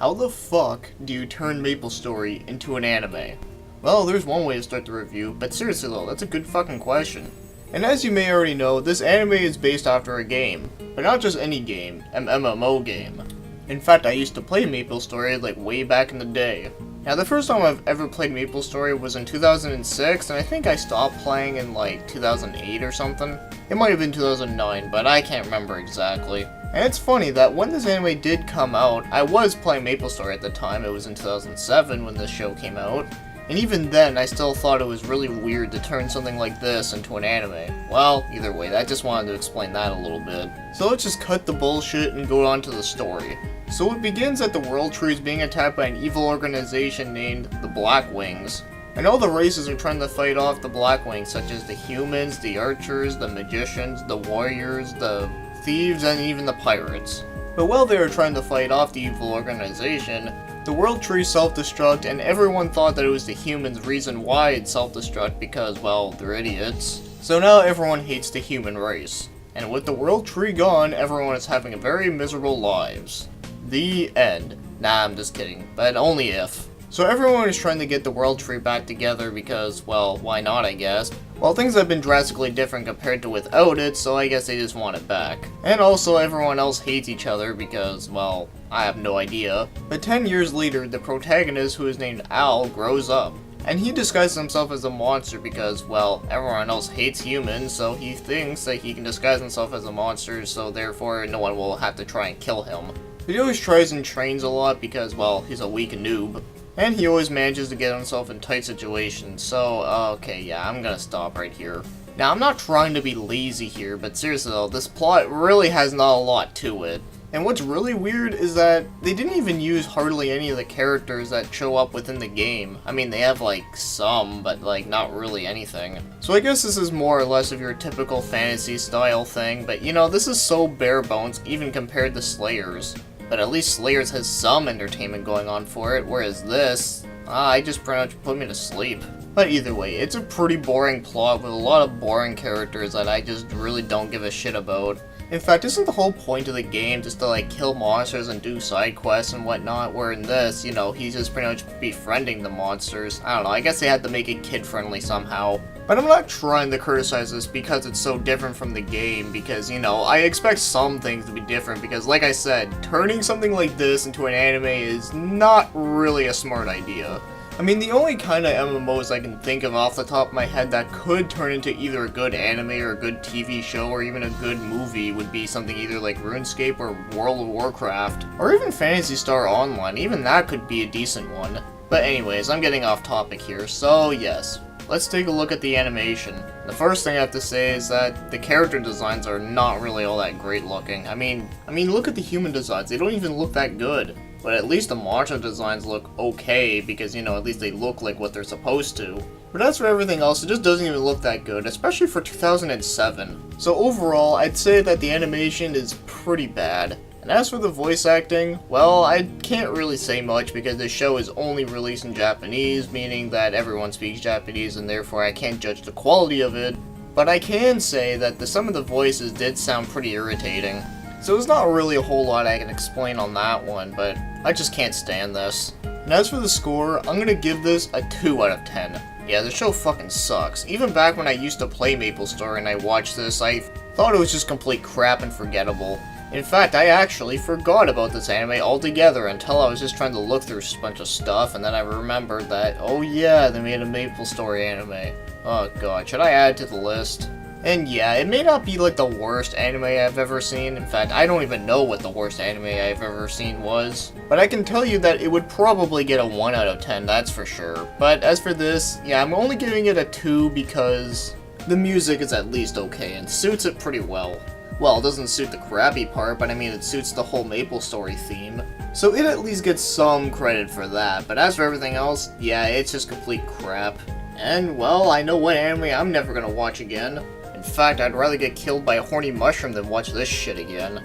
How the fuck do you turn MapleStory into an anime? Well, there's one way to start the review, but seriously though, that's a good fucking question. And as you may already know, this anime is based after a game, but not just any game, an MMO game. In fact, I used to play MapleStory like way back in the day. Now, the first time I've ever played MapleStory was in 2006, and I think I stopped playing in like 2008 or something. It might have been 2009, but I can't remember exactly. And it's funny that when this anime did come out, I was playing MapleStory at the time. It was in 2007 when this show came out. And even then, I still thought it was really weird to turn something like this into an anime. Well, either way, I just wanted to explain that a little bit. So let's just cut the bullshit and go on to the story. So it begins that the World Tree is being attacked by an evil organization named the Blackwings. And all the races are trying to fight off the Blackwings, such as the humans, the archers, the magicians, the warriors, the thieves, and even the pirates. But while they were trying to fight off the evil organization, the World Tree self-destruct, and everyone thought that it was the humans' reason why it self-destruct because, well, they're idiots. So now everyone hates the human race. And with the World Tree gone, everyone is having very miserable lives. The end. Nah, I'm just kidding, but only if. So everyone is trying to get the World Tree back together because, well, why not, I guess. Well, things have been drastically different compared to without it, so I guess they just want it back. And also, everyone else hates each other because, well, I have no idea. But 10 years later, the protagonist, who is named Al, grows up. And he disguises himself as a monster because, well, everyone else hates humans, so he thinks that he can disguise himself as a monster, so therefore no one will have to try and kill him. He always tries and trains a lot because, well, he's a weak noob. And he always manages to get himself in tight situations, so, okay, yeah, I'm gonna stop right here. Now, I'm not trying to be lazy here, but seriously though, this plot really has not a lot to it. And what's really weird is that they didn't even use hardly any of the characters that show up within the game. I mean, they have, like, some, but, like, not really anything. So I guess this is more or less of your typical fantasy style thing, but, you know, this is so bare bones even compared to Slayers. But at least Slayers has some entertainment going on for it, whereas this, I just pretty much put me to sleep. But either way, it's a pretty boring plot with a lot of boring characters that I just really don't give a shit about. In fact, isn't the whole point of the game just to like kill monsters and do side quests and whatnot, where in this, you know, he's just pretty much befriending the monsters. I don't know, I guess they had to make it kid-friendly somehow. But I'm not trying to criticize this because it's so different from the game, because, you know, I expect some things to be different, because like I said, turning something like this into an anime is not really a smart idea. I mean, the only kind of MMOs I can think of off the top of my head that could turn into either a good anime or a good TV show or even a good movie would be something either like RuneScape or World of Warcraft, or even Phantasy Star Online. Even that could be a decent one. But anyways, I'm getting off topic here, so yes. Let's take a look at the animation. The first thing I have to say is that the character designs are not really all that great looking. I mean, look at the human designs, they don't even look that good. But at least the monster designs look okay, because, you know, at least they look like what they're supposed to. But as for everything else, it just doesn't even look that good, especially for 2007. So overall, I'd say that the animation is pretty bad. And as for the voice acting, well, I can't really say much because this show is only released in Japanese, meaning that everyone speaks Japanese and therefore I can't judge the quality of it. But I can say that some of the voices did sound pretty irritating. So there's not really a whole lot I can explain on that one, but I just can't stand this. And as for the score, I'm gonna give this a 2 out of 10. Yeah, the show fucking sucks. Even back when I used to play MapleStory and I watched this, I thought it was just complete crap and forgettable. In fact, I actually forgot about this anime altogether until I was just trying to look through a bunch of stuff, and then I remembered that, oh yeah, they made a MapleStory anime. Oh god, should I add it to the list? And yeah, it may not be like the worst anime I've ever seen. In fact, I don't even know what the worst anime I've ever seen was. But I can tell you that it would probably get a 1 out of 10, that's for sure. But as for this, yeah, I'm only giving it a 2 because the music is at least okay and suits it pretty well. Well, it doesn't suit the crappy part, but I mean it suits the whole MapleStory theme. So it at least gets some credit for that, but as for everything else, yeah, it's just complete crap. And, well, I know what anime I'm never gonna watch again. In fact, I'd rather get killed by a horny mushroom than watch this shit again.